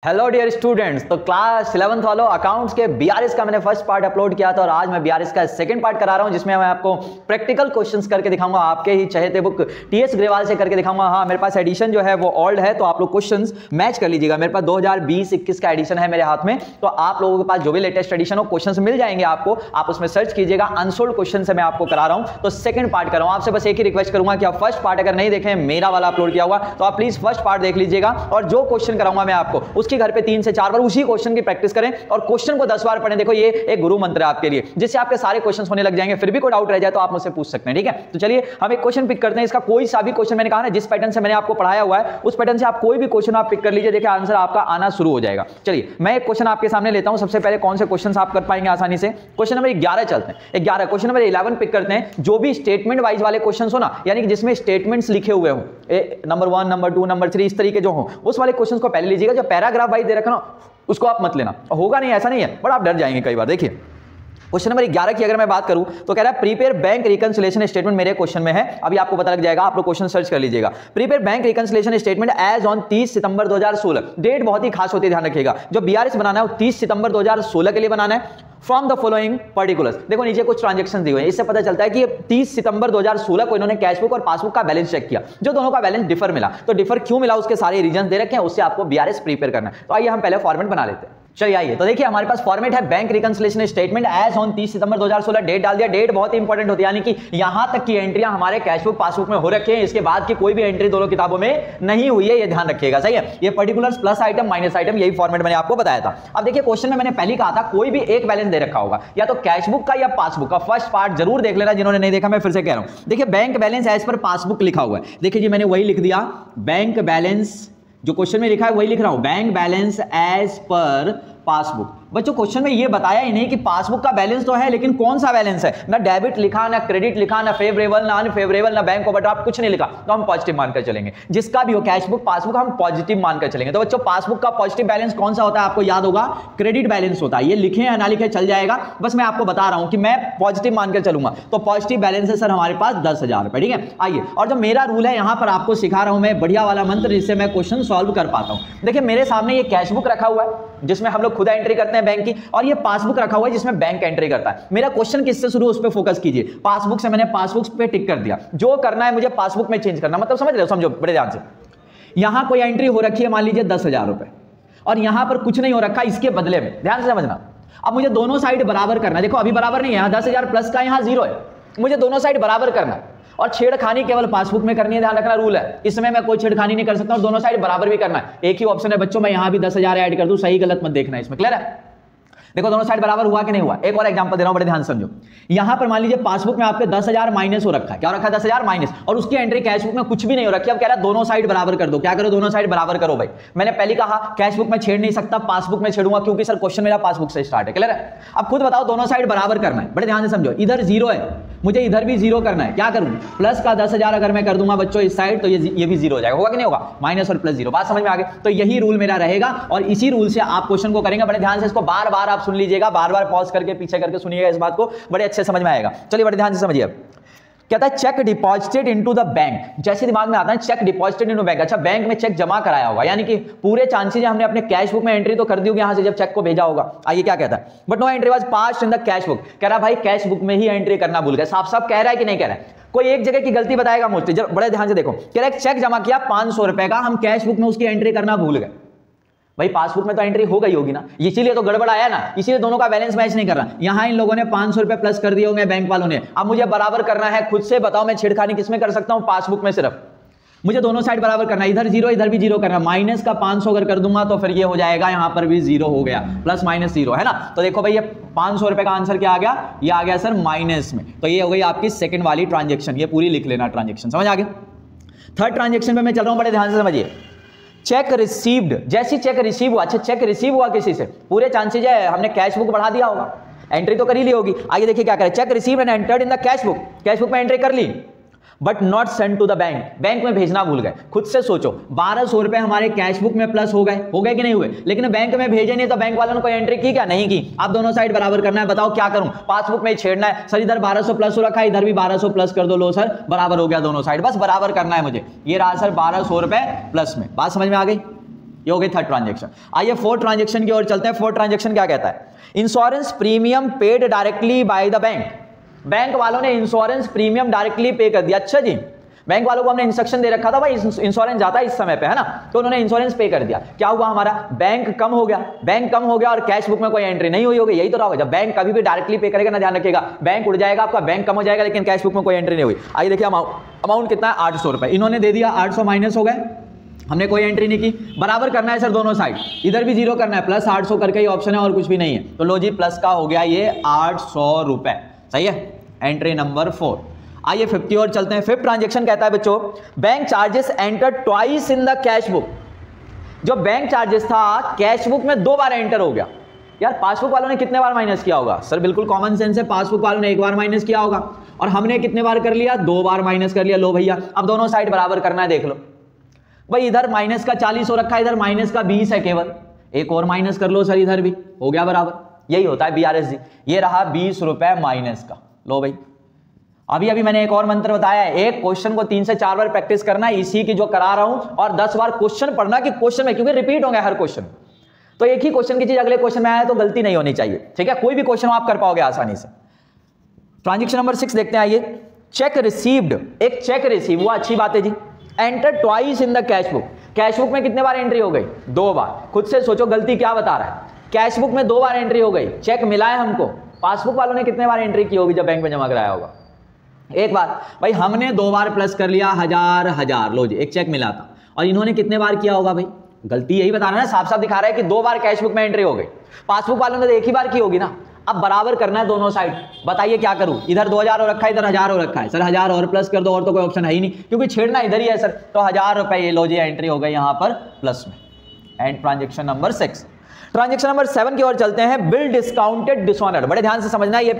Hello dear students, तो class 11th वालों accounts के बीआरएस का मैंने फर्स्ट पार्ट अपलोड किया था और आज मैं बीआरएस का सेकंड पार्ट करा रहा हूं जिसमें मैं आपको प्रैक्टिकल क्वेश्चंस करके दिखाऊंगा। आपके ही चहेते बुक टीएस ग्रेवाल से करके दिखाऊंगा। हाँ, मेरे पास एडिशन जो है वो ओल्ड है, तो आप लोग क्वेश्चंस मैच कर लीजिएगा। मेरे पास 2020-21 का एडिशन है मेरे हाथ में, तो आप लोगों के पास जो भी लेटेस्ट एडिशन हो क्वेश्चंस मिल जाएंगे आपको। आप उसमें सर्च कीजिएगा, अनसोल्ड क्वेश्चन से मैं आपको करा रहा हूं। तो सेकंड पार्ट कर रहा हूं। आपसे बस एक ही रिक्वेस्ट करूंगा कि आप फर्स्ट पार्ट अगर नहीं देखें, मेरा वाला अपलोड किया हुआ, तो आप प्लीज फर्स्ट पार्ट देख लीजिएगा और जो क्वेश्चन कराऊंगा मैं आपको उसके घर पे 3 से 4 बार उसी क्वेश्चन की प्रैक्टिस करें और क्वेश्चन को 10 बार पढ़ें। देखो ये एक गुरु मंत्र है आपके लिए, जिससे आपके सारे क्वेश्चन होने लग जाएंगे। फिर भी कोई डाउट रह जाए तो आप मुझसे पूछ सकते हैं, ठीक है। तो चलिए हम एक क्वेश्चन पिक करते हैं। इसका कोई सा भी क्वेश्चन, मैंने कहा ना जिस पैटर्न से मैंने आपको पढ़ाया हुआ है उस पैटर्न से आप कोई भी क्वेश्चन आप पिक कर लीजिए, देखिए आंसर आपका आना शुरू हो जाएगा। चलिए मैं एक क्वेश्चन आपके सामने लेता हूं। सबसे पहले कौन से क्वेश्चन आप कर पाएंगे आसानी से? क्वेश्चन नंबर 11 चलते हैं। 11 क्वेश्चन नंबर 11 पिक करते हैं। जो भी स्टेटमेंट वाइज वाले क्वेश्चन हो ना, यानी कि जिसमें स्टेटमेंट्स लिखे हुए हो, नंबर 1, नंबर 2, नंबर 3 इस तरीके जो हो, उस वाले क्वेश्चन को पहले लीजिएगा। जो पैराग्राफ वाइज दे रखा ना उसको आप मत लेना, होगा नहीं, ऐसा नहीं है, बट आप डर जाएंगे कई बार। देखिए क्वेश्चन नंबर 11 की अगर मैं बात करूं तो कह रहा है प्रीपेयर बैंक रिकंसिलिएशन स्टेटमेंट। मेरे क्वेश्चन में है, अभी आपको पता लग जाएगा, आप लोग क्वेश्चन सर्च कर लीजिएगा। Prepare bank reconciliation statement as on 30 September 2016। Date बहुत ही खास होती है, ध्यान रखिएगा। जो बीआरएस बनाना है वो 30 सितंबर 2016 के लिए बनाना है। From the following particulars. देखो नीचे कुछ ट्रांजेक्शन दिए हुए हैं, इससे पता चलता है कि 30 सितंबर 2016 को इन्होंने कैशबुक और पासबुक का बैलेंस चेक किया, जो दोनों का बैलेंस डिफर मिला। तो डिफर क्यों मिला उसके सारे रीजन दे रखे हैं, उससे आपको बीआरएस प्रीपेयर करना है। तो आइए हम पहले फॉर्मेट बना लेते हैं। चलिए आइए, तो देखिए हमारे पास फॉर्मेट है bank reconciliation statement as on 30 September 2016। Date डाल दिया। डेट बहुत इंपॉर्टेंट होती है, यानी कि यहां तक की एंट्रियां हमारे कैशबुक पासबुक में हो रखी हैं, इसके बाद की कोई भी एंट्री दोनों किताबों में नहीं हुई है, ये ध्यान रखिएगा। सही है, ये particulars plus item minus item, यही फॉर्मेट मैंने आपको बताया था। अब देखिए क्वेश्चन में मैंने पहले कहा था कोई भी एक बैलेंस दे रखा होगा, या तो कैशबुक का या पासबुक का। फर्स्ट पार्ट जरूर देख लेना, जिन्होंने नहीं देखा मैं फिर से कह रहा हूं। देखिए bank balance as per passbook लिखा हुआ है। देखिए जी मैंने वही लिख दिया, बैंक बैलेंस जो क्वेश्चन में लिखा है वही लिख रहा हूं, bank balance as per passbook. बच्चों क्वेश्चन में ये बताया ही नहीं कि पासबुक का बैलेंस तो है, लेकिन कौन सा बैलेंस है। ना डेबिट लिखा, ना क्रेडिट लिखा, ना फेवरेबल, ना अनफेवरेबल, ना बैंक ओवरड्राफ्ट, कुछ नहीं लिखा। तो हम पॉजिटिव मानकर चलेंगे। जिसका भी हो कैशबुक पासबुक हम पॉजिटिव मानकर चलेंगे। तो बच्चों पासबुक का पॉजिटिव बैलेंस कौन सा होता है आपको याद होगा, क्रेडिट बैलेंस होता है। ये लिखे या ना लिखे चल जाएगा, बस मैं आपको बता रहा हूं कि मैं पॉजिटिव मानकर चलूंगा। तो पॉजिटिव बैलेंस है सर हमारे पास 10,000 रुपए, ठीक है। आइए, और जो मेरा रूल है यहां पर आपको सिखा रहा हूं मैं बढ़िया वाला मंत्र, जिससे मैं क्वेश्चन सॉल्व कर पाता हूं। देखिए मेरे सामने ये कैशबुक रखा हुआ है जिसमें हम लोग खुद एंट्री करते हैं बैंक की, और ये पासबुक रखा हुआ है जिसमें बैंक एंट्री करता है। मेरा क्वेश्चन किससे शुरू, उस पे फोकस कीजिए। पासबुक से मैंने पासबुक पे टिक कर दिया। जो करना है मुझे पासबुक में चेंज करना, मतलब समझ रहे हो, समझो बड़े ध्यान से। यहां कोई एंट्री हो रखी है मान लीजिए 10,000 रुपए, और यहां पर कुछ नहीं हो रखा इसके बदले में, ध्यान से समझना। अब मुझे दोनों साइड बराबर करना है। देखो अभी बराबर नहीं है, यहां 10,000 प्लस का यहां 0 है, मुझे दोनों साइड बराबर करना है। और छेड़खानी केवल पासबुक में करनी है, ध्यान रखना रूल है। इसमें मैं कोई छेड़खानी नहीं कर सकता, और दोनों साइड बराबर भी करना है। एक ही ऑप्शन है बच्चों, मैं यहां भी 10,000 ऐड कर दूं, सही गलत मत देखना, इसमें क्लियर है। देखो दोनों साइड बराबर हुआ कि नहीं हुआ। एक और एग्जांपल दे रहा हूं, बड़े ध्यान समझो। यहां पर मान लीजिए पासबुक में आपके 10,000 माइनस हो रखा है। क्या हो रखा है? 10,000 माइनस, और उसकी एंट्री कैशबुक में कुछ भी नहीं हो रखी। अब कह रहा है दोनों साइड बराबर कर दो। क्या करो? दोनों साइड बराबर करो भाई। मैंने पहले कहा कैशबुक में छेड़ नहीं सकता, पासबुक में छेड़ूंगा, क्योंकि सर क्वेश्चन मेरा पासबुक से स्टार्ट है, क्लियर है। अब खुद बताओ, दोनों साइड बराबर करना है, बड़े ध्यान से समझो। इधर 0 है, मुझे इधर भी 0 करना है। क्या करूं? प्लस का 10,000 अगर मैं कर दूंगा बच्चों इस साइड, तो ये भी 0 हो जाएगा। होगा कि नहीं होगा? माइनस और प्लस 0, बात समझ में आ गई। तो यही रूल मेरा रहेगा, और इसी रूल से आप क्वेश्चन को करेंगे। बड़े ध्यान से इसको बार बार आप सुन लीजिएगा, बार बार पॉज करके पीछे करके सुनिएगा, इस बात को बड़े अच्छे समझ में आएगा। चलिए बड़े ध्यान से समझिए। कहता है check deposited into the bank. जैसे दिमाग में आता है चेक डिपॉजिटेड इनटू बैंक, अच्छा बैंक में चेक जमा कराया होगा, यानी कि पूरे चांसेस हमने अपने कैश बुक में एंट्री तो कर दी होगी यहां से जब चेक को भेजा होगा। आइए क्या कहता है, but no entry was passed in the cash book. कह रहा भाई कैश बुक में ही एंट्री करना भूल गए। साफ साफ कह रहा है कि नहीं कह रहा है? कोई एक जगह की गलती बताएगा मोस्टली, बड़े ध्यान से देखो। कह रहा है चेक जमा किया 500 रुपए का, हम कैश बुक में उसकी एंट्री करना भूल गए। भाई पासबुक में तो एंट्री हो गई होगी ना, इसीलिए तो गड़बड़ आया ना, इसीलिए दोनों का बैलेंस मैच नहीं कर रहा। यहां इन लोगों ने 500 रुपए प्लस कर दिए होंगे बैंक वालों ने। अब मुझे बराबर करना है, खुद से बताओ मैं छेड़खानी किसमें कर सकता हूं? पासबुक में सिर्फ मुझे दोनों साइड बराबर करना है। इधर 0 इधर भी 0 करना। माइनस का 500 अगर कर दूंगा तो फिर ये हो जाएगा, यहां पर भी 0 हो गया, प्लस माइनस 0 है ना। तो देखो भाई ये 500 रुपए का आंसर क्या आ गया? ये आ गया सर माइनस में। तो ये हो गई आपकी सेकंड वाली ट्रांजेक्शन, ये पूरी लिख लेना ट्रांजेक्शन, समझ आ गया। थर्ड ट्रांजेक्शन पे मैं चल रहा हूं, बड़े ध्यान से समझिए। चेक रिसीव्ड, जैसी चेक रिसीव हुआ, अच्छा चेक रिसीव हुआ किसी से, पूरे चांसेज है हमने कैश बुक बढ़ा दिया होगा, एंट्री तो कर ही ली होगी। आइए देखिए क्या करें, cheque receive and entered in the cash book, cash book में एंट्री कर ली, but not send to the bank, bank में भेजना भूल गए। खुद से सोचो, 1200 रुपए हमारे कैश बुक में प्लस हो गए कि नहीं हुए? लेकिन बैंक में भेजे नहीं, तो बैंक वालों ने कोई एंट्री की क्या? नहीं की। आप दोनों साइड बराबर करना है, बताओ क्या करूं? पासबुक में छेड़ना है। सर इधर 1200 प्लस हो रखा है, इधर भी 1200 प्लस कर दो, लो सर बराबर हो गया दोनों साइड, बस बराबर करना है मुझे। ये रहा सर 1200 रुपए प्लस में, बात समझ में आ गई। ये हो गई थर्ड ट्रांजेक्शन। आइए फोर्थ ट्रांजेक्शन की ओर चलते हैं। फोर्थ ट्रांजेक्शन क्या कहता है? Insurance premium paid directly by the bank. Bank वालों ने इंश्योरेंस प्रीमियम डायरेक्टली पे कर दिया। अच्छा जी, बैंक वालों को हमने इंस्ट्रक्शन दे रखा था भाई इंश्योरेंस जाता है इस समय पे, है ना, तो उन्होंने इंश्योरेंस पे कर दिया। क्या हुआ हमारा? बैंक कम हो गया, बैंक कम हो गया और कैश बुक में कोई एंट्री नहीं हुई होगी। यही तो रहा होगा, जब बैंक कभी भी डायरेक्टली पे करेगा ना, ध्यान रखिएगा, बैंक उड़ जाएगा आपका, बैंक कम हो जाएगा लेकिन कैश बुक में कोई एंट्री नहीं हुई। आइए देखिए अमाउंट कितना है? 800 रुपए इन्होंने दे दिया, 800 माइनस हो गए, हमने कोई एंट्री नहीं की। बराबर करना है सर दोनों साइड, इधर भी जीरो करना है, प्लस 800 करके ही ऑप्शन है और कुछ भी नहीं है। तो लो जी, प्लस का हो गया ये 800 रुपए, सही है, एंट्री नंबर 4। आइए 50 और चलते हैं। फिफ्थ ट्रांजेक्शन कहता है बच्चों, bank charges enter twice in the cash book. जो बैंक चार्जेस था कैश बुक में 2 बार एंटर हो गया। यार पासबुक वालों ने कितने बार माइनस किया होगा? सर बिल्कुल कॉमन सेंस है, पासबुक वालों ने 1 बार माइनस किया होगा और हमने कितने बार कर लिया? 2 बार माइनस कर लिया। लो भैया, अब दोनों साइड बराबर करना है, देख लो भाई, इधर माइनस का 40 हो रखा है, इधर माइनस का 20 है केवल, एक और माइनस कर लो सर, इधर भी हो गया बराबर। यही होता है BRS जी। ये रहा 20 रुपए माइनस का। लो भाई, अभी मैंने एक और मंत्र बताया है, एक क्वेश्चन को 3 से 4 बार प्रैक्टिस करना है, इसी की जो करा रहा हूं, और 10 बार क्वेश्चन पढ़ना कि क्वेश्चन में, क्योंकि रिपीट होंगे हर क्वेश्चन, तो एक ही क्वेश्चन की चीज अगले क्वेश्चन में आया तो गलती नहीं होनी चाहिए, ठीक है? कोई भी क्वेश्चन आप कर पाओगे आसानी से। ट्रांजेक्शन नंबर 6 देखते हैं। आइए, चेक रिसीव्ड, एक चेक रिसीव हुआ, अच्छी बात है जी। Enter twice in the cash book, cash book में कितने बार एंट्री हो गई? 2 बार। खुद से सोचो गलती क्या बता रहा है। कैश बुक में 2 बार एंट्री हो गई, चेक मिला है हमको। पासबुक वालों ने कितने बार एंट्री की होगी जब बैंक में जमा कराया होगा? एक बार। भाई हमने 2 बार प्लस कर लिया, 1000। लो जी, एक चेक मिला था, और इन्होंने कितने बार किया होगा? भाई गलती यही बता रहा है ना, साफ साफ दिखा रहा है कि 2 बार कैश बुक में एंट्री हो गई। पासबुक वालों ने तो 1 ही बार की होगी ना। अब बराबर करना है दोनों साइड। बताइए क्या करूं? इधर 2000 हो रखा है, इधर 1000 हो रखा है। सर 1000 और प्लस कर दो, और तो कोई ऑप्शन है ही नहीं, क्योंकि छेड़ना इधर ही है सर। तो 1000 रुपए ये लो जी, एंट्री हो गई यहां पर प्लस में। And transaction number 6। Transaction number 7 की ओर चलते हैं। बिल डिस्काउंटेड डिसऑनर्ड, बड़े ध्यान से समझना। ये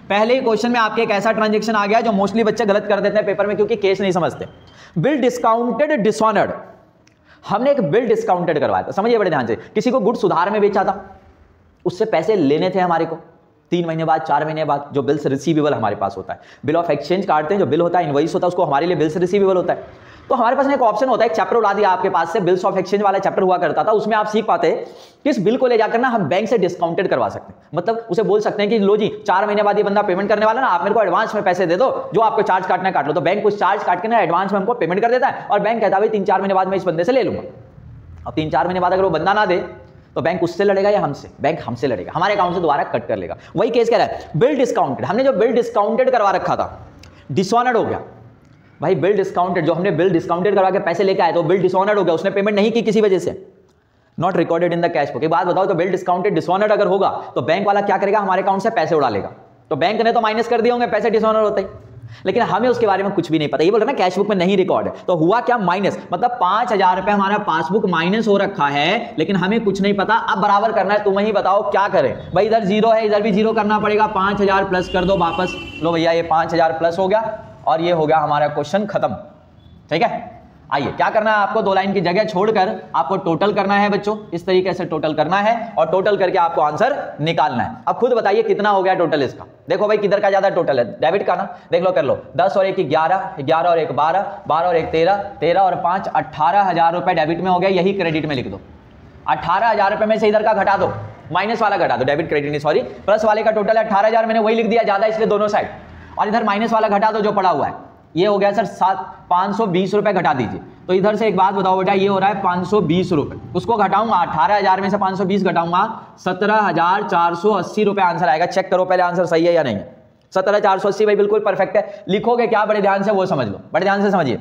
पहले ही क्वेश्चन में आपके एक ऐसा ट्रांजेक्शन आ गया जो मोस्टली बच्चे गलत कर देते हैं पेपर में, क्योंकि केस नहीं समझते। बिल डिस्काउंटेड डिसऑनर्ड, हमने एक बिल डिस्काउंटेड करवाया था, समझिए बड़े ध्यान से। किसी को गुड्स उधार में बेचा था, उससे पैसे लेने थे हमारे को 3 महीने बाद, 4 महीने बाद, जो बिल्स रिसीवेबल हमारे पास होता है। बिल ऑफ एक्सचेंज काटते हैं, जो बिल होता है, इनवॉइस होता है, उसको हमारे लिए बिल्स रिसीवेबल होता है। तो हमारे पास एक ऑप्शन होता है, एक चैप्टर उड़ा दिया आपके पास से, बिल्स ऑफ एक्सचेंज वाला चैप्टर हुआ करता था, उसमें आप सीख पाते कि इस बिल को ले जाकर ना हम बैंक से डिस्काउंटेड करवा सकते हैं। मतलब उसे बोल सकते हैं कि लो जी, 4 महीने बाद ये बंदा पेमेंट करने वाला ना, आप मेरे को एडवांस में पैसे दे दो, जो आपको चार्ज काटना काट लो। तो बैंक कुछ चार्ज काट के ना एडवांस में हमको पेमेंट कर देता है, और बैंक कहता है भाई 3-4 महीने बाद मैं इस बंदे से ले लूंगा। अब 3-4 महीने बाद अगर वो बंदा ना दे तो बैंक उससे लड़ेगा या हमसे? बैंक हमसे लड़ेगा, हमारे अकाउंट से दोबारा कट कर लेगा। वही केस कह रहा है। बिल डिस्काउंटेड, हमने जो बिल डिस्काउंटेड करवा रखा था, डिसऑनर्ड हो गया। भाई बिल डिस्काउंटेड, जो हमने बिल डिस्काउंटेड करवा के पैसे लेके आए तो बिल डिसऑनर्ड हो गया, उसने पेमेंट नहीं की किसी वजह से, not recorded in the cash book. एक बात बताओ, तो बिल डिस्काउंटेड डिसऑनर्ड अगर होगा तो बैंक वाला क्या करेगा? हमारे अकाउंट से पैसे उड़ा लेगा। तो बैंक ने तो माइनस कर दिए होंगे पैसे डिसऑनर्ड होते ही, लेकिन हमें उसके बारे में कुछ भी नहीं पता। ये बोल रहे ना कैश बुक में नहीं रिकॉर्ड है, तो हुआ क्या? माइनस। मतलब 5000 रुपए हमारा पासबुक माइनस हो रखा है, लेकिन हमें कुछ नहीं पता। अब बराबर करना है, तुम ही बताओ क्या करें? भाई इधर जीरो है, इधर भी जीरो करना पड़ेगा। 5000 प्लस कर दो वापस। लो भैया, ये 5000 प्लस हो गया और ये हो गया हमारा क्वेश्चन खत्म, ठीक है? आइए क्या करना है आपको? 2 लाइन की जगह छोड़कर आपको टोटल करना है बच्चों, इस तरीके से टोटल करना है और टोटल करके आपको आंसर निकालना है। अब खुद बताइए कितना हो गया टोटल इसका। देखो भाई किधर का ज्यादा टोटल है, डेबिट का ना, देख लो, कर लो। 10 और 1 11, 11 और 1 12, 12 और 1 13, 13 और 5 18,000 रुपए डेबिट में हो गया। यही क्रेडिट में लिख दो। 18,000 रुपए में से इधर का घटा दो, माइनस वाला घटा दो, डेबिट क्रेडिट नहीं सॉरी, प्लस वाले का टोटल है 18,000, मैंने वही लिख दिया ज्यादा इसलिए दोनों साइड, और इधर माइनस वाला घटा दो जो पड़ा हुआ है। ये हो गया सर 520 रुपए घटा दीजिए। तो इधर से एक बात बताओ बेटा, ये हो रहा है 520 रुपए, उसको घटाऊंगा 18,000 में से 520 घटाऊंगा 17,480 रुपए आंसर आएगा। चेक करो पहले आंसर सही है या नहीं है। 17,480 भाई बिल्कुल परफेक्ट है। लिखोगे क्या बड़े ध्यान से वो समझ लो, बड़े ध्यान से समझिए।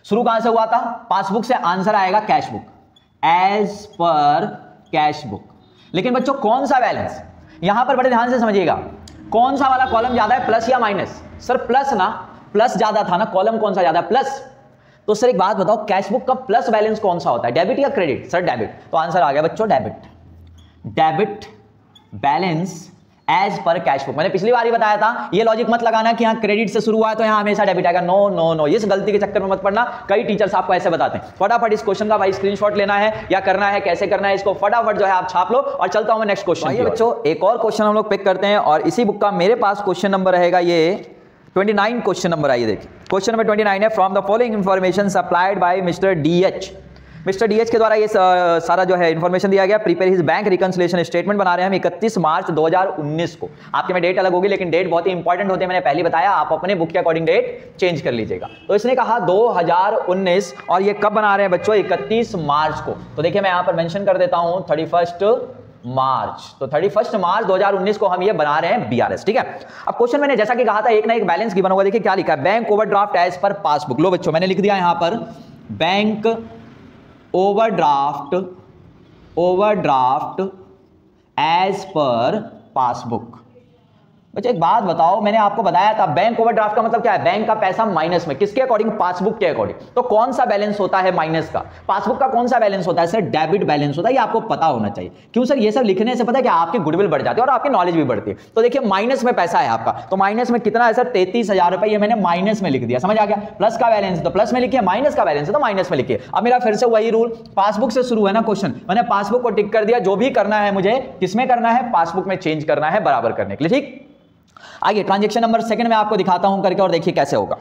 शुरू कहां से हुआ था? पासबुक से। आंसर आएगा cash book, as per cash book. लेकिन बच्चों कौन सा बैलेंस, यहां पर बड़े ध्यान से समझिएगा, कौन सा वाला कॉलम ज्यादा है, प्लस या माइनस? सर प्लस ना, प्लस ज्यादा था ना, कॉलम कौन सा ज्यादा है? प्लस। तो सर एक बात बताओ, कैश बुक का प्लस बैलेंस कौन सा होता है, डेबिट या क्रेडिट? Sir debit. तो आंसर आ गया बच्चों debit. Debit balance as per cash book. मैंने पिछली बार ही बताया था, ये लॉजिक मत लगाना कि यहां क्रेडिट से शुरू हुआ है तो यहां हमेशा डेबिट आएगा। नो नो नो, इस गलती के चक्कर में मत पड़ना, कई टीचर्स आपको ऐसे बताते हैं। फटाफट इस क्वेश्चन का भाई स्क्रीनशॉट लेना है या करना है, कैसे करना है इसको फटाफट जो है आप छाप लो, और चलता हूं मैं नेक्स्ट क्वेश्चन। बच्चों एक और क्वेश्चन हम लोग पिक करते हैं, और इसी बुक का मेरे पास क्वेश्चन नंबर रहेगा ये 29 क्वेश्चन नंबर। आइए देखिए क्वेश्चन नंबर 29 है, from the following information supplied by mister DH mister D H के द्वारा ये सारा जो है इन्फॉर्मेशन दिया गया। Prepare his bank reconciliation statement बना रहे हैं हम 31 मार्च 2019 को। आपके में डेट अलग होगी लेकिन डेट बहुत ही इंपॉर्टेंट होती है, मैंने पहले बताया, आप अपने बुक के अकॉर्डिंग डेट चेंज कर लीजिएगा। तो इसने कहा 2019 और ये कब बना रहे हैं बच्चों, 31 मार्च को। तो देखिए मैं यहां पर मेंशन कर देता हूं 31 मार्च। तो 31 मार्च 2019 को हम ये बना रहे हैं बीआरएस, ठीक है। अब क्वेश्चन मैंने जैसा कि कहा था एक ना एक बैलेंस गिवन होगा। देखिए क्या लिखा है, bank overdraft as per passbook. लो बच्चों मैंने लिख दिया यहां पर bank overdraft as per passbook. बच्चे एक बात बताओ, मैंने आपको बताया था बैंक ओवरड्राफ्ट का मतलब क्या है, बैंक का पैसा माइनस में, किसके अकॉर्डिंग, पासबुक के अकॉर्डिंग। तो कौन सा बैलेंस होता है माइनस का, पासबुक का कौन सा बैलेंस होता है सर, डेबिट बैलेंस होता है। ये आपको पता होना चाहिए। क्यों सर, ये सब लिखने से पता है कि आपकी गुडविल बढ़ जाती है और आपकी नॉलेज भी बढ़ती है। तो देखिए माइनस में पैसा है आपका, तो माइनस में कितना है सर, 33,000 रुपए। ये मैंने माइनस में लिख दिया, समझ आ गया। प्लस का बैलेंस है तो प्लस में लिखिए, माइनस का बैलेंस है तो माइनस में लिखिए। अब मेरा फिर से वही रूल, पासबुक से शुरू है ना क्वेश्चन, मैंने पासबुक को टिक कर दिया। जो भी करना है मुझे किसमें करना है, पासबुक में चेंज करना है बराबर करने के लिए, ठीक। आइए ट्रांजैक्शन नंबर सेकंड में आपको दिखाता हूं करके और देखिए कैसे होगा।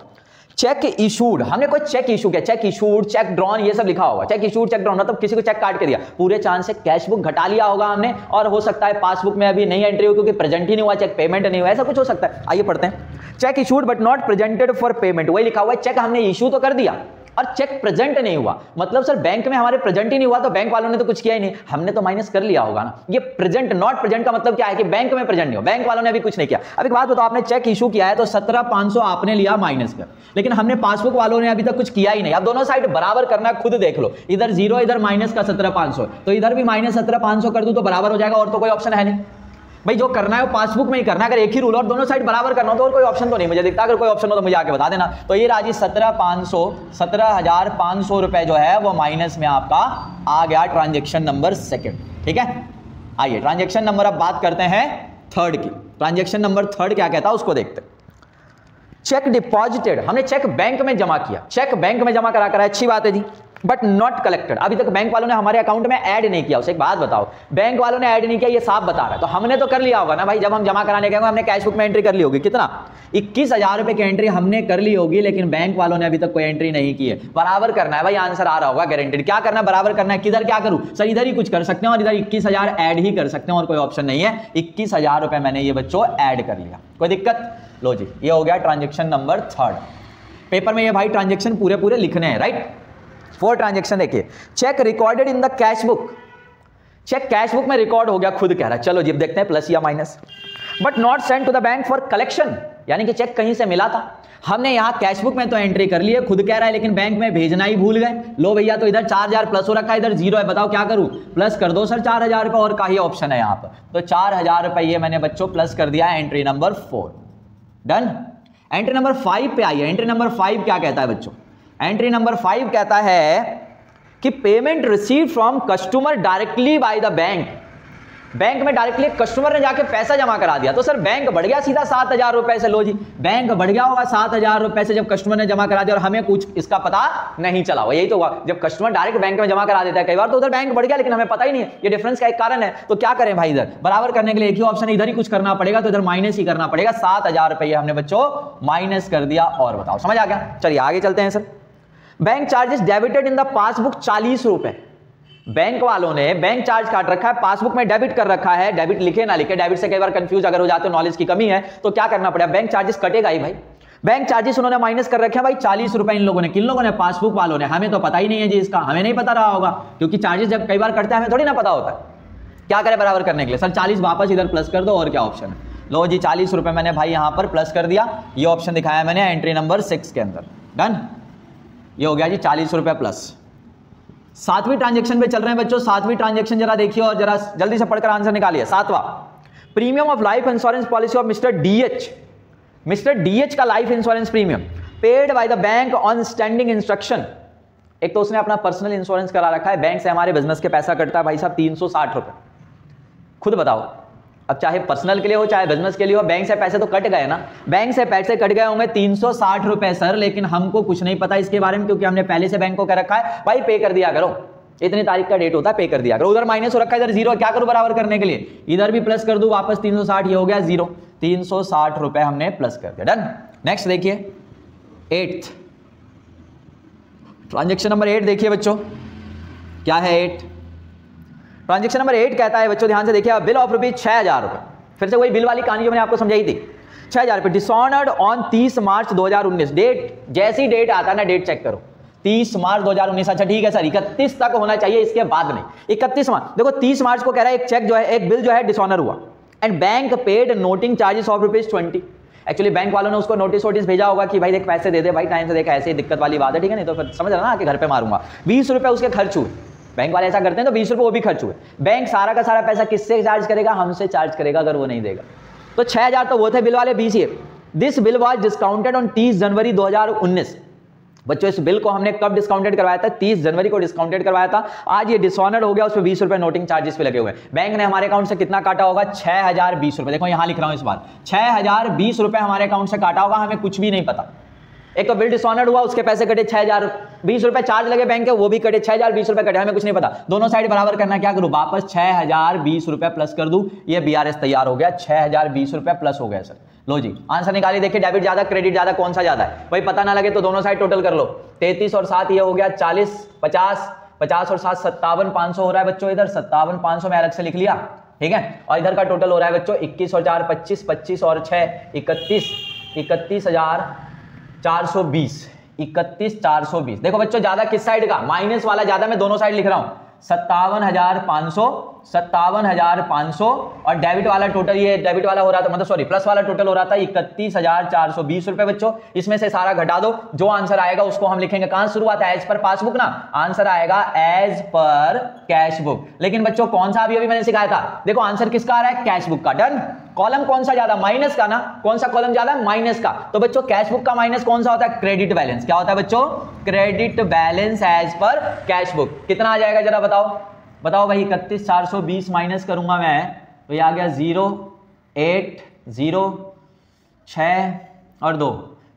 चेक इशूड, हमने कोई चेक इशू किया, चेक इशूड, चेक ड्रॉन, ये सब लिखा होगा। चेक इशूड, चेक ड्रॉन मतलब किसी को चेक काट के दिया, पूरे चांस से कैश बुक घटा लिया होगा हमने, और हो सकता है पासबुक में अभी नहीं एंट्री हो क्योंकि प्रेजेंट ही नहीं हुआ, चेक पेमेंट नहीं हुआ, ऐसा कुछ हो सकता है। आइए पढ़ते हैं। Check issued but not presented for payment, वही लिखा हुआ है, चेक हमने इशू तो कर दिया और चेक प्रेजेंट नहीं हुआ। मतलब सर बैंक में हमारे प्रेजेंट ही नहीं हुआ तो बैंक वालों ने तो कुछ किया ही नहीं, हमने तो माइनस कर लिया होगा ना। ये प्रेजेंट नॉट प्रेजेंट का मतलब क्या है कि बैंक में प्रेजेंट नहीं हो, बैंक वालों ने अभी कुछ नहीं किया। अब एक बात बताओ, आपने चेक इशू किया है तो 17,500 आपने लिया माइनस कर, लेकिन हमने पासबुक वालों ने अभी तक कुछ किया ही नहीं। अब दोनों साइड बराबर करना, खुद देख लो, इधर 0 इधर माइनस का 17,500, तो इधर भी माइनस 17,500 कर दूं तो बराबर हो जाएगा, और तो कोई ऑप्शन है नहीं भाई। जो करना है वो पासबुक में ही करना है, अगर एक ही रूल और दोनों साइड बराबर करना हो तो और कोई ऑप्शन तो नहीं मुझे दिखता। अगर कोई ऑप्शन हो तो मुझे आके बता देना। तो ये राजी 17,500 रुपए जो है वो माइनस में आपका आ गया ट्रांजेक्शन नंबर सेकंड, ठीक है। आइए ट्रांजेक्शन नंबर अब बात करते हैं थर्ड की। ट्रांजेक्शन नंबर थर्ड क्या कहता है उसको देखते हैं। चेक डिपॉजिटेड, हमने चेक बैंक में जमा किया, चेक बैंक में जमा करा, अच्छी बात है जी, बट नॉट कलेक्टेड, अभी तक बैंक वालों ने हमारे अकाउंट में ऐड नहीं किया। उसे एक बात बताओ, बैंक वालों ने ऐड नहीं किया, ये साफ बता रहा है, तो हमने तो कर लिया होगा ना भाई। जब हम जमा कराने गए हमने कैश बुक में एंट्री कर ली होगी, कितना 21,000 रुपए की एंट्री हमने कर ली होगी, लेकिन बैंक वालों ने अभी तक कोई एंट्री नहीं की है। बराबर करना है भाई, आंसर आ रहा होगा गारंटेड। क्या करना है, बराबर करना है। किधर क्या करूं सर, इधर ही कुछ कर सकते हैं और इधर 21,000 ऐड ही कर सकते हैं, और कोई ऑप्शन नहीं है। 21,000 रुपए मैंने ये बच्चों ऐड कर लिया, कोई दिक्कत। लो जी, ये हो गया ट्रांजेक्शन नंबर थर्ड। पेपर में ये भाई ट्रांजेक्शन पूरे पूरे लिखने हैं, राइट। 4 ट्रांजेक्शन देखिए। Cheque recorded in the cash book, cheque cash book में रिकॉर्ड हो गया, खुद कह रहा है। चलो जी देखते हैं प्लस या minus. But not send to the bank for collection, यानी कि चेक कहीं से मिला था, हमने यहां कैश बुक में तो एंट्री कर ली है, खुद कह रहा है, लेकिन बैंक में भेजना ही भूल गए। लो भैया, तो इधर 4,000 प्लस हो रखा है, इधर 0 है, बताओ क्या करूं, प्लस कर दो सर 4,000 रुपए, और का ही ऑप्शन है यहां पर। तो 4,000 रुपए ये मैंने बच्चों प्लस कर दिया है entry number 4। Done. Entry number 5 पे आइए। एंट्री नंबर 5 क्या कहता है बच्चों, एंट्री नंबर 5 कहता है कि payment receive from customer directly by the bank, bank में डायरेक्टली कस्टमर ने जाके पैसा जमा करा दिया, तो सर बैंक बढ़ गया सीधा 7,000 रुपए से। लो जी, बैंक बढ़ गया होगा 7,000 रुपए से जब कस्टमर ने जमा करा दिया और हमें कुछ इसका पता नहीं चला हुआ। यही तो हुआ, जब कस्टमर डायरेक्ट बैंक में जमा करा देता है कई बार, तो उधर बैंक बढ़ गया लेकिन हमें पता ही नहीं है। ये डिफरेंस का एक कारण है। तो क्या करें भाई, इधर बराबर करने के लिए एक ही ऑप्शन है, इधर ही कुछ करना पड़ेगा, तो इधर माइनस ही करना पड़ेगा। 7,000 रुपए हमने बच्चों माइनस कर दिया, और बताओ समझ आ गया। चलिए आगे चलते हैं sir. Bank charges debited in the passbook 40 रुपए, बैंक वालों ने बैंक चार्ज काट रखा है, पासबुक में डेबिट कर रखा है। डेबिट लिखे ना लिखे, डेबिट से कई बार कंफ्यूज अगर हो जाते हो, नॉलेज की कमी है तो क्या करना पड़ेगा, बैंक चार्जेस कटेगा ही भाई। बैंक चार्जेस उन्होंने माइनस कर रखे हैं भाई 40 रुपए इन लोगों ने। किन लोगों ने, पासबुक वालों ने। हमें तो पता ही नहीं है जी इसका, हमें नहीं पता रहा होगा, क्योंकि चार्जेस जब कई बार कटते हैं हमें थोड़ी ना पता होता है। क्या करें बराबर करने के लिए, सर 40 वापस इधर प्लस कर दो, और क्या ऑप्शन है। लो जी 40 रुपए मैंने भाई यहां पर प्लस कर दिया, ये ऑप्शन दिखाया मैंने एंट्री नंबर 6 के अंदर। डन। ये हो गया जी 40 रुपए प्लस। 7वीं ट्रांजेक्शन पे चल रहे हैं बच्चों। 7वीं ट्रांजेक्शन जरा देखिए और जरा जल्दी से पढ़कर आंसर निकालिए। 7वां, premium of life insurance policy of mister DH. Mister DH का life insurance premium paid by the bank on standing instruction. एक तो उसने अपना पर्सनल इंश्योरेंस करा रखा है, बैंक से हमारे बिजनेस के पैसा कटता है भाई साहब 360 रुपए। खुद बताओ, अब चाहे पर्सनल के लिए हो चाहे बिजनेस के लिए हो, बैंक से पैसे तो कट गए ना। बैंक से पैसे कट गए होंगे 360 रुपए सर, लेकिन हमको कुछ नहीं पता इसके बारे में, क्योंकि हमने पहले से बैंक को कह रखा है भाई पे कर दिया करो, इतनी तारीख का डेट होता है पे कर दिया करो। उधर माइनस हो रखा है, इधर 0, क्या करूं बराबर करने के लिए, इधर भी प्लस कर दूं वापस 360, ये हो गया 0, 360 रुपए हमने प्लस कर दिया। डन। नेक्स्ट देखिए 8th ट्रांजेक्शन नंबर 8 देखिए बच्चों। क्या है 8। ट्रांजेक्शन नंबर 8 कहता है बच्चों ध्यान से देखिए, बिल ऑफ रुपीज 6000 रुपए, फिर से वही बिल वाली कहानी जो मैंने आपको समझाई थी, 6000 रुपए डिसऑनर्ड ऑन 30 मार्च 2019। डेट जैसी डेट आता है ना, डेट चेक करो 30 मार्च 2019। अच्छा ठीक है सर 31 तक होना चाहिए, इसके बाद नहीं, 31 मार्च। देखो 30 मार्च को कह रहा है एक चेक जो है, एक बिल जो है डिसऑनर हुआ and bank paid noting charges of ₹20। Actually bank वालों ने उसको नोटिस भेजा होगा कि भाई देख पैसे दे दे भाई टाइम से, देख ऐसे ही दिक्कत वाली बात है, ठीक है, नहीं तो फिर समझ रहा ना कि घर पे मारूंगा। 20 रुपए उसके खर्च हुए, बैंक वाले ऐसा करते हैं तो 20 रुपए वो भी खर्च हुए। बैंक सारा का सारा पैसा किससे चार्ज करेगा? हमसे चार्ज करेगा अगर वो नहीं देगा। तो 6000 तो वो थे बिल वाले, 20 ये। This bill was discounted on 30 जनवरी 2019। बच्चों इस बिल को हमने कब डिस्काउंटेड करवाया था? 30 जनवरी को डिस्काउंटेड करवाया था। आज ये डिसऑनर्ड हो गया, उस पर 20 रुपए नोटिंग चार्जेस पे लगे हुए। बैंक ने हमारे अकाउंट से कितना काटा होगा? 6020 रुपए। देखो यहां लिख रहा हूं इस बार 6020 रुपए हमारे अकाउंट से काटा होगा, हमें कुछ भी नहीं पता। एक तो बिल डिसऑनर्ड हुआ, उसके पैसे कटे 6020 रुपए, चार्ज लगे बैंक के वो भी कटे 6020 रुपए कटे, हमें कुछ नहीं पता। दोनों साइड बराबर करना, क्या करूं? वापस 6020 रुपए प्लस कर दूं, ये बीआरएस तैयार हो गया। 6020 रुपए प्लस हो गया सर। लो जी आंसर निकालिए, देखिए डेबिट ज्यादा क्रेडिट ज्यादा कौन सा ज्यादा है भाई, पता ना लगे तो दोनों साइड टोटल कर लो। 33 और 7 ये हो गया 40, 50 और 7 57,500 हो रहा है बच्चों। इधर 57,500 में अलग से लिख लिया, ठीक है। और इधर का टोटल हो रहा है बच्चों 21 और 4 25, 25 और 6 31, 31,420, 31,420। देखो बच्चों ज्यादा किस साइड का? माइनस वाला ज्यादा, मैं दोनों साइड लिख रहा हूं 57,500 और डेबिट वाला टोटल, ये डेबिट वाला हो रहा था मतलब सॉरी प्लस वाला टोटल हो रहा था 31,420 रुपए बच्चों। इसमें से सारा घटा दो, जो आंसर आएगा उसको हम लिखेंगे कहां? शुरुआत है एज पर पासबुक ना, आंसर आएगा एज पर कैश बुक। लेकिन बच्चों कौन सा अभी मैंने सिखाया था, देखो आंसर किसका आ रहा है? कैश बुक का। डन। कॉलम कौन सा ज्यादा? माइनस का ना। कौन सा कॉलम ज्यादा? माइनस का। तो बच्चों कैश बुक का माइनस कौन सा होता है? Credit balance. क्या होता है बच्चों? Credit balance as per cash book. कितना आ जाएगा जरा बताओ भाई? 31,420 माइनस करूंगा मैं तो ये आ गया 0, 8, 0, 6 और 2,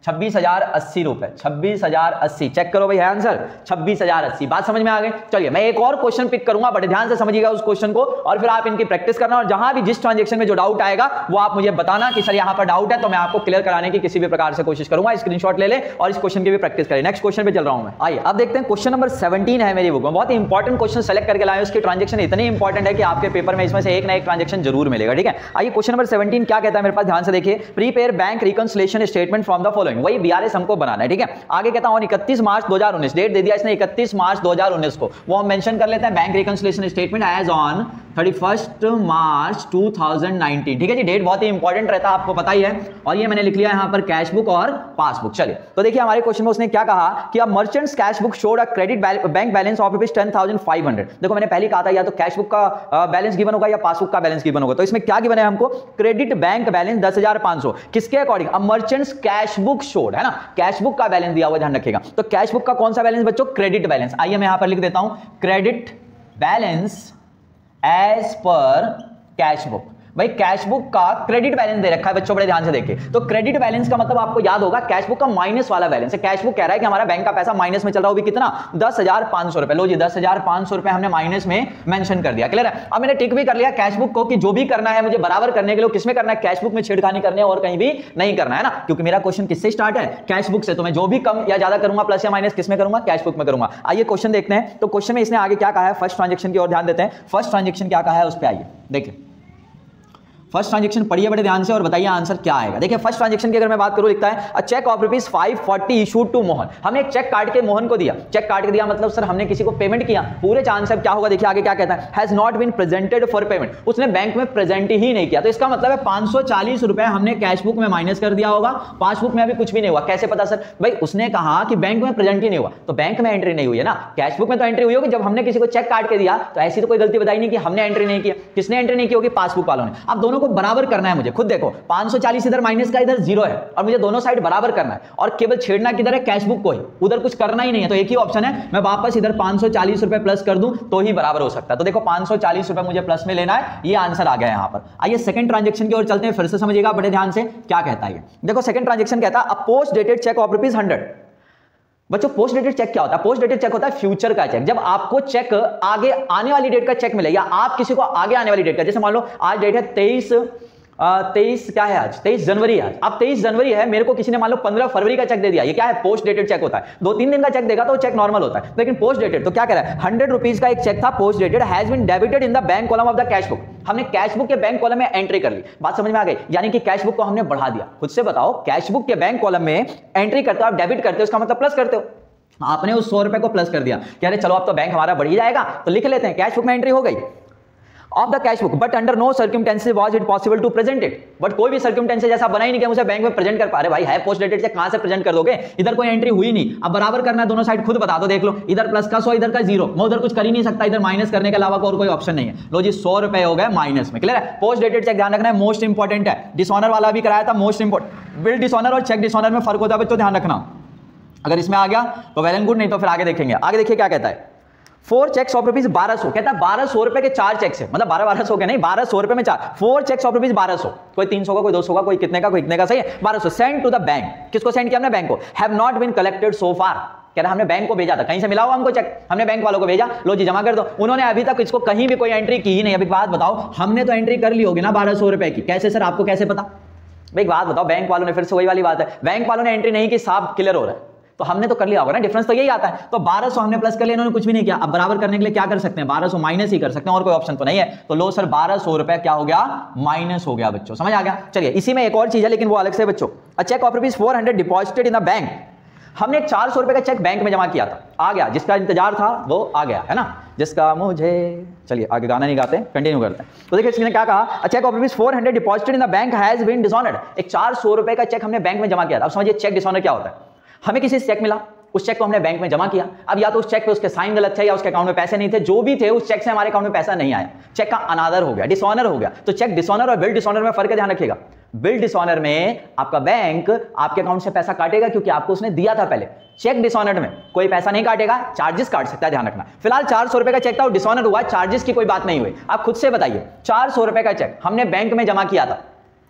26,080 रुपए। 26,080 चेक करो भाई, है आंसर 26,080। बात समझ में आ गई? चलिए मैं एक और क्वेश्चन पिक करूंगा, बड़े ध्यान से समझिएगा उस क्वेश्चन को और फिर आप इनकी प्रैक्टिस करना, और जहां भी जिस ट्रांजेक्शन में जो डाउट आएगा वो आप मुझे बताना कि सर यहां पर डाउट है, तो मैं आपको क्लियर कराने की किसी भी प्रकार से कोशिश करूंगा। स्क्रीनशॉट ले ले और इस क्वेश्चन की भी प्रैक्टिस करें। नेक्स्ट क्वेश्चन पे चल रहा हूं मैं। आइए अब देखते हैं क्वेश्चन नंबर 17 है मेरी बुक में। बहुत ही इंपॉर्टेंट क्वेश्चन सेलेक्ट करके लाए, उसकी ट्रांजेक्शन इतनी इंपॉर्टेंट है कि आपके पेपर में इसमें से एक ना एक ट्रांजेक्शन जरूर मिलेगा, ठीक है। आइए क्वेश्चन नंबर 17 क्या कहता है मेरे पास, ध्यान से देखिए। Prepare bank reconciliation statement from the following. वही बीआरएस हमको बनाना है, ठीक है। आगे कहता हूं 31 मार्च 2019, डेट दे दिया इसने 31 मार्च 2019 को, वो हम मेंशन कर लेते हैं। Bank reconciliation statement as on 31 March 2019, ठीक है जी। डेट बहुत ही इंपॉर्टेंट रहता है, आपको पता ही है। और ये मैंने लिख लिया यहां पर कैश बुक और पासबुक। चलिए तो देखिए हमारे क्वेश्चन में उसने क्या कहा कि अब merchants cash book showed a credit bank balance of ₹10,500। देखो मैंने पहले कहा था या तो कैश बुक का बैलेंस गिवन होगा या पासबुक का बैलेंस गिवन होगा। तो इसमें क्या गिवन है हमको? क्रेडिट बैंक बैलेंस 10,500 किसके अकॉर्डिंग? अब मर्चेंट्स कैश बुक शोड है ना, कैश बुक का बैलेंस दिया हुआ, ध्यान रखिएगा। तो कैश बुक का कौन सा बैलेंस बच्चों? Credit balance. आइए मैं यहां पर लिख देता हूं credit balance as per cash book. भाई कैश बुक का क्रेडिट बैलेंस दे रखा है बच्चों, बड़े ध्यान से देखिए। तो क्रेडिट बैलेंस का मतलब आपको याद होगा कैश बुक का माइनस वाला बैलेंस है। कैश बुक कह रहा है कि हमारा बैंक का पैसा माइनस में चल रहा है, वो भी कितना? 10,500 रुपए। लो जी 10,500 रुपए हमने माइनस में मेंशन कर दिया, क्लियर है। अब मैंने टिक भी कर लिया कैश बुक को कि जो भी करना है मुझे बराबर करने के लिए किसमें करना है? कैश बुक में छेड़खानी करनी है और कहीं भी नहीं करना है ना, क्योंकि मेरा क्वेश्चन किससे स्टार्ट है? कैश बुक से। तो मैं जो भी कम या ज्यादा करूंगा प्लस या माइनस किसमें करूंगा? कैश बुक में करूंगा। आइए क्वेश्चन देखते हैं। तो क्वेश्चन में इसने आगे क्या कहा है, फर्स्ट ट्रांजेक्शन की ओर ध्यान देते हैं। फर्स्ट ट्रांजेक्शन क्या कहा है उस पर आइए देखिए। फर्स्ट ट्रांजेक्शन पढ़िए बड़े ध्यान से और बताइए आंसर क्या आएगा। देखिए फर्स्ट ट्रांजेक्शन की अगर मैं बात करूं, लिखता है a cheque of ₹540 issued to Mohan. हमने एक चेक काट के मोहन को दिया। चेक काट के दिया मतलब सर हमने किसी को पेमेंट किया। पूरे चांस क्या होगा देखिए आगे क्या कहता है, has not been presented for payment. उसने बैंक में प्रेजेंट ही नहीं किया। तो इसका मतलब है 540 रुपए हमने कैश बुक में माइनस कर दिया होगा, पासबुक में अभी कुछ भी नहीं हुआ। कैसे पता सर? भाई उसने कहा कि बैंक में प्रेजेंट ही नहीं हुआ, तो बैंक में एंट्री नहीं हुई है ना, कैश बुक में तो एंट्री हुई होगी। जब हमने किसी को चेक काट के दिया तो ऐसी तो कोई गलती बताई नहीं कि हमने एंट्री नहीं किया। किसने एंट्री नहीं की होगी? पासबुक वालों ने। अब दोनों को बराबर करना है मुझे, खुद देखो 540 इधर माइनस का, इधर 0 है और मुझे दोनों साइड बराबर करना है और केवल छेड़ना किधर है? कैश बुक को ही, उधर कुछ करना ही नहीं है। तो एक ही ऑप्शन है, मैं वापस इधर 540 रुपए प्लस कर दूं तो ही बराबर हो सकता है। तो देखो 540 रुपए मुझे प्लस में लेना है, ये आंसर आ गया यहां पर। आइए सेकंड ट्रांजेक्शन की ओर चलते हैं, फिर से समझिएगा बड़े ध्यान से क्या कहता है। देखो सेकंड ट्रांजेक्शन कहता है अ पोस्ट डेटेड चेक ऑफ ₹100। बच्चों पोस्ट डेटेड चेक क्या होता है? पोस्ट डेटेड चेक होता है फ्यूचर का चेक। जब आपको चेक आगे आने वाली डेट का चेक मिले या आप किसी को आगे आने वाली डेट का, जैसे मान लो आज डेट है 23 23 क्या है आज, 23 जनवरी है आज। अब 23 जनवरी है, मेरे को किसी ने मान लो 15 फरवरी का चेक दे दिया। ये क्या है, पोस्ट डेटेड चेक होता है। 2-3 दिन का चेक देगा तो चेक नॉर्मल होता है, लेकिन पोस्ट डेटेड तो क्या कह रहा है, 100 रुपीज का एक चेक था post dated, has been debited in the bank column of the cash book. हमने कैश बुक के बैंक कॉलम में एंट्री कर ली। बात समझ में आ गई, यानी कि कैश बुक को हमने बढ़ा दिया। खुद से बताओ, कैश बुक के बैंक कॉलम में एंट्री करते हो आप, डेबिट करते हो, उसका मतलब प्लस करते हो। आपने उस 100 रुपए को प्लस कर दिया, कह रहे चलो अब तो बैंक हमारा बढ़ ही जाएगा, तो लिख लेते हैं कैश बुक में एंट्री हो गई of the cash book, but under no circumstances was it possible to present it. But कोई भी सर्कमस्टेंसेस ऐसा बना ही नहीं कि मुझे बैंक में प्रेजेंट कर पा रहे। भाई है पोस्ट डेटेड चेक, कहां से प्रेजेंट कर दोगे, इधर कोई एंट्री हुई नहीं। अब बराबर करना है, दोनों साइड खुद बता दो, देख लो, इधर प्लस का 100, इधर का 0, मैं उधर कुछ कर ही नहीं सकता, इधर माइनस करने के अलावा और कोई ऑप्शन नहीं है। लो जी 100 रुपए हो गए माइनस में, क्लियर है। पोस्ट डेटेड चेक ध्यान रखना है, मोस्ट इंपॉर्टेंट है। डिसऑनर वाला भी कराया था, मोस्ट इंपॉर्टेंट। बिल डिसऑनर और चेक डिसऑनर में फर्क होता है बच्चों, ध्यान रखना। अगर इसमें आ गया तो वेल एंड गुड, नहीं तो फिर आगे देखेंगे। आगे देखिए क्या कहता है, 4 चेक्स ऑफ रुपीज 1200, कहता है 1200 रुपए के 4 चेक से, मतलब 1200 के नहीं, 1200 रुपए में 4, 4 चेक्स ऑफ रुपीज 1200, कोई 300 का, कोई 200 का, कोई कितने का, कोई कितने का, सही है। 1200 सेंड टू द बैंक, किसको सेंड किया हमने, बैंक को। हैव नॉट बीन कलेक्टेड सो फार, कह रहा हमने बैंक को भेजा था, कहीं से मिला हुआ हमको चेक, हमने बैंक वालों को भेजा, लो जी जमा कर दो। उन्होंने अभी तक इसको कहीं भी कोई एंट्री की ही नहीं। अभी बात बताओ, हमने तो एंट्री कर ली होगी ना 1200 रुपए की, कैसे सर, आपको कैसे पता। भाई बात बताओ, बैंक वालों ने, फिर से वही वाली बात है, बैंक वालों ने एंट्री नहीं की, साफ क्लियर हो रहा है, तो हमने तो कर लिया होगा ना, डिफरेंस तो यही आता है। तो 1200 हमने प्लस कर लिया, इन्होंने कुछ भी नहीं किया। अब बराबर करने के लिए क्या कर सकते हैं, 1200 माइनस ही कर सकते हैं, और कोई ऑप्शन तो नहीं है। तो लो सर 1200 रुपए क्या हो गया, माइनस हो गया बच्चों, समझ आ गया। चलिए इसी में एक और चीज है, लेकिन वो अलग से बच्चों। A cheque of rupees 400 deposited in the bank, हमने 400 रुपए का चेक बैंक में जमा किया था, आ गया, जिसका इंतजार था वो आ गया, है ना, जिसका मुझे। चलिए आगे गाना नहीं गाते, कंटिन्यू करते हैं। तो देखिए इसने क्या कहा, a cheque of rupees 400 deposited in the bank has been dishonoured, एक 400 रुपए का चेक हमने बैंक में जमा किया था। अब समझिए चेक डिसऑनर क्या होता है। हमें किसी से चेक मिला, उस चेक को हमने बैंक में जमा किया। अब या तो उस चेक पे उसके साइन गलत थे, या उसके अकाउंट में पैसे नहीं थे, जो भी थे उस चेक से हमारे अकाउंट में पैसा नहीं आया, चेक का अनादर हो गया, डिसऑनर हो गया। तो चेक डिसऑनर और बिल डिसऑनर में फर्क है, ध्यान रखिएगा। बिल डिसऑनर में आपका बैंक आपके अकाउंट से पैसा काटेगा क्योंकि आपको उसने दिया था पहले। चेक डिसऑनर में कोई पैसा नहीं काटेगा, चार्जेस काट सकता है, ध्यान रखना। फिलहाल 400 रुपए का चेक था और डिसऑनर हुआ, चार्जेस की कोई बात नहीं हुई। आप खुद से बताइए, 400 रुपए का चेक हमने बैंक में जमा किया था,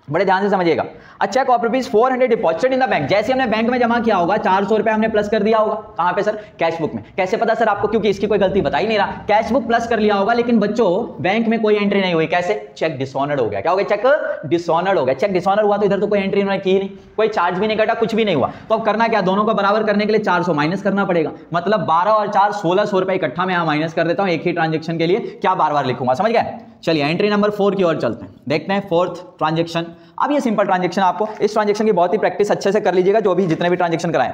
बड़े ध्यान से समझिएगा। A cheque of rupees 400 deposited in the bank, जैसे हमने बैंक में जमा किया होगा 400 रुपए हमने प्लस कर दिया होगा, कहां पे सर, कैश बुक में। कैसे पता सर आपको, क्योंकि इसकी कोई गलती बता ही नहीं रहा, कैश बुक प्लस कर लिया होगा, लेकिन बच्चों बैंक में कोई एंट्री नहीं हुई, कैसे, चेक डिसऑनर्ड हो गया। क्या हो गया, चेक डिसऑनर्ड हो गया। चेक डिसऑनर हुआ तो इधर तो कोई एंट्री उन्होंने की नहीं, कोई चार्ज भी नहीं कटा, कुछ भी नहीं हुआ। तो अब करना क्या, दोनों को बराबर करने के लिए 400 माइनस करना पड़ेगा, मतलब 12 और 4 1600 रुपए इकट्ठा मैं यहां माइनस कर देता हूं, एक ही ट्रांजेक्शन के लिए, क्या बार बार लिखूंगा, समझ गए। चलिए एंट्री नंबर 4 की ओर चलते हैं, देखते हैं 4th ट्रांजेक्शन। अब ये सिंपल ट्रांजेक्शन, आपको इस ट्रांजेक्शन की बहुत ही प्रैक्टिस अच्छे से कर लीजिएगा, जो भी जितने भी ट्रांजेक्शन कराएं।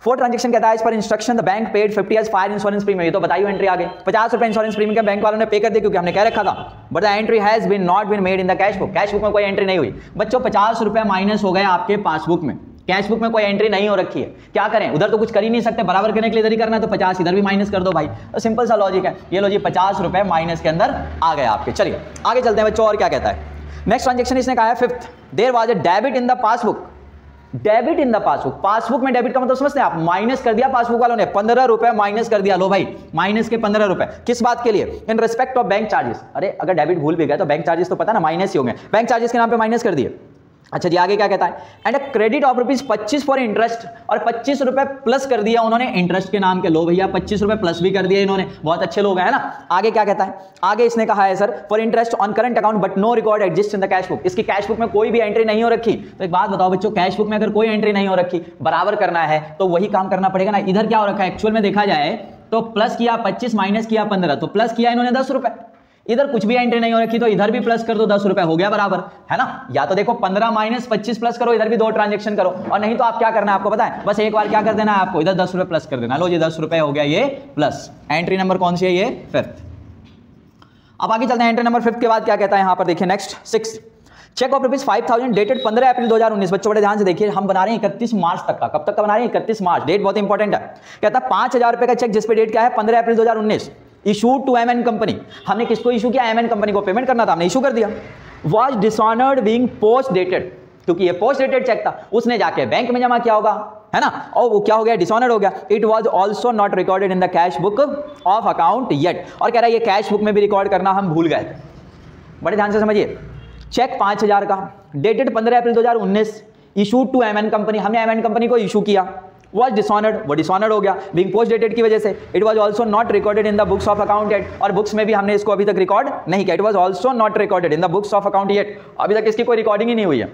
4th ट्रांजेक्शन कहता है, इस पर instruction the bank paid 50 as fire insurance premium, ये तो बताइए एंट्री आ गई, 50 रुपए इंश्योरेंस प्रीमियम के बैंक वालों ने पे कर दिया, क्योंकि हमने कह रखा था। But the entry has been not been made in the cash book, cash book में कोई एंट्री नहीं हुई। बच्चों 50 रुपए माइनस हो गए आपके पासबुक में, कैश बुक में कोई एंट्री नहीं हो रखी है, क्या करें, उधर तो कुछ कर ही नहीं सकते, बराबर करने के लिए इधर ही करना है, तो 50 इधर भी माइनस कर दो भाई, तो सिंपल सा लॉजिक है। ये लो जी 50 रुपए माइनस के अंदर आ गए आपके। चलिए आगे चलते हैं बच्चों, और क्या कहता है। नेक्स्ट ट्रांजेक्शन इसने कहा है 5th, there was a debit in the passbook, debit in the passbook, passbook में डेबिट का मतलब समझते हैं आप, माइनस कर दिया पासबुक वालों ने, 15 रुपए माइनस कर दिया। लो भाई माइनस के 15 रुपए, किस बात के लिए, in respect of bank charges. अरे अगर डेबिट भूल भी गया तो बैंक चार्जेस तो पता ना माइनस ही होंगे, बैंक चार्जेस के नाम पे माइनस कर दिए। अच्छा जी आगे क्या कहता है, and credit of rupees 25 for interest, और 25 रुपए प्लस कर दिया उन्होंने इंटरेस्ट के नाम के। लो भैया 25 रुपए प्लस भी कर दिए इन्होंने, बहुत अच्छे लोग हैं ना। आगे क्या कहता है, आगे इसने कहा है sir for interest on current account but no record exist in the cash book, इसकी कैश बुक में कोई भी एंट्री नहीं हो रखी। तो एक बात बताओ बच्चों, कैश बुक में अगर कोई एंट्री नहीं हो रखी, बराबर करना है तो वही काम करना पड़ेगा ना। इधर क्या हो रखा है, एक्चुअल में देखा जाए तो प्लस किया 25 माइनस किया 15, तो प्लस किया इन्होंने 10 रुपए, इधर कुछ भी एंट्री नहीं हो रखी तो इधर भी प्लस कर दो, 10 रुपए हो गया बराबर, है ना। या तो देखो 15 माइनस 25 प्लस करो, इधर भी 2 ट्रांजेक्शन करो, और नहीं तो आप क्या करना है आपको पता है, बस एक बार क्या कर देना है आपको, इधर 10 रुपए प्लस कर देना। लो जी 10 रुपए हो गया ये प्लस। एंट्री नंबर कौन सी है, ये 5th। अब आगे चलते हैं, एंट्री नंबर 5 के बाद क्या कहता है यहाँ पर, देखिए next 6th, cheque of rupees 5000 dated 15 April 2019। बच्चों बड़े ध्यान से देखिए, हम बना रहे हैं 31 मार्च तक का, कब तक का बना रहे हैं, 31 मार्च, डेट बहुत इंपॉर्टेंट है। कहता है 5000 रुपए का चेक जिस पे डेट क्या है 15 April 2019, issued to M N company. हमने किसको इशू किया, एमएन कंपनी को पेमेंट करना था, हमने इशू कर दिया। Was dishonoured being post dated, क्योंकि ये पोस्ट डेटेड चेक था, उसने जाके बैंक में जमा किया होगा, है ना, और वो क्या हो गया, डिसऑनर्ड हो गया। It was also not recorded in the cash book of account yet, और कह रहा है ये कैश बुक में भी रिकॉर्ड करना हम भूल गए थे। बड़े ध्यान से समझिए, चेक 5000 का dated 15 April 2019, issued to M N company, हमने एमएन कंपनी को इशू किया, वाज डिसऑनर्ड, वो डिसऑनर्ड हो गया। बीइंग पोस्ट डेटेड की वजह से it was also not recorded in the books of account yet, और बुक्स में भी हमने इसको अभी तक रिकॉर्ड नहीं किया। It was also not recorded in the books of account yet, अभी तक इसकी कोई रिकॉर्डिंग ही नहीं हुई है।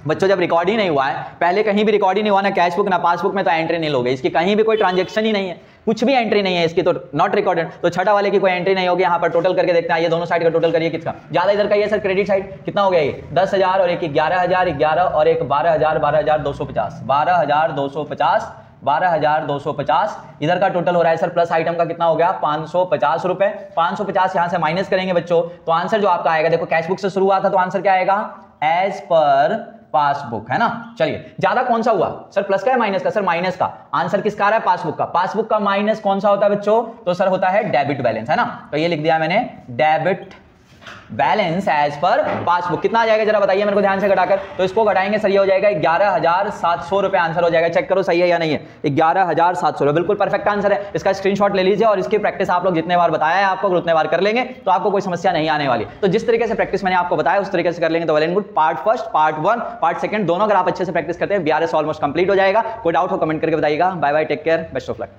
बच्चों जब रिकॉर्ड ही नहीं हुआ है, पहले कहीं भी रिकॉर्ड ही नहीं हुआ, ना कैश बुक ना पासबुक में, तो एंट्री नहीं लोगे। इसकी कहीं भी कोई ट्रांजैक्शन ही नहीं है, कुछ भी एंट्री नहीं है इसकी, तो नॉट रिकॉर्डेड। तो छठा वाले की कोई एंट्री नहीं होगी। यहाँ पर टोटल करके देखते हैं, ये दोनों साइड का टोटल करिए, किसका ज्यादा इधर का ये सर क्रेडिट साइड कितना हो गया, ये 10,000 और एक 11,000, 11 और एक 12,000, 12,250, 12,250, 12,250 इधर का टोटल हो रहा है सर। प्लस आइटम का कितना हो गया 550 रुपए। 550 यहां से माइनस करेंगे बच्चों, तो आंसर जो आपका आएगा, देखो कैश बुक से शुरू हुआ था तो आंसर क्या आएगा, एज पर पासबुक, है ना। चलिए ज्यादा कौन सा हुआ सर, प्लस का या माइनस का, सर माइनस का। आंसर किसका आ रहा है, पासबुक का। पासबुक का माइनस कौन सा होता है बच्चों, तो सर होता है डेबिट बैलेंस, है ना। तो ये लिख दिया मैंने, debit balance as per passbook. कितना आ जाएगा जरा बताइए मेरे को ध्यान से घटाकर, तो इसको घटाएंगे सर, ये हो जाएगा 11,700 रुपए आंसर हो जाएगा। चेक करो सही है या नहीं है, 11,700 रुपए बिल्कुल परफेक्ट आंसर है। इसका स्क्रीनशॉट ले लीजिए और इसकी प्रैक्टिस आप लोग जितने बार बताया है आपको, उतने बार कर लेंगे तो आपको कोई समस्या नहीं आने वाली। तो जिस तरीके से प्रैक्टिस मैंने आपको बताया उस तरीके से कर लेंगे तो well and good. Part first, part 1, part second दोनों अगर आप अच्छे से प्रैक्टिस करते हैं, बीआरएस ऑलमोस्ट कंप्लीट हो जाएगा। कोई डाउट हो कमेंट करके बताइएगा। Bye bye, take care, best of luck.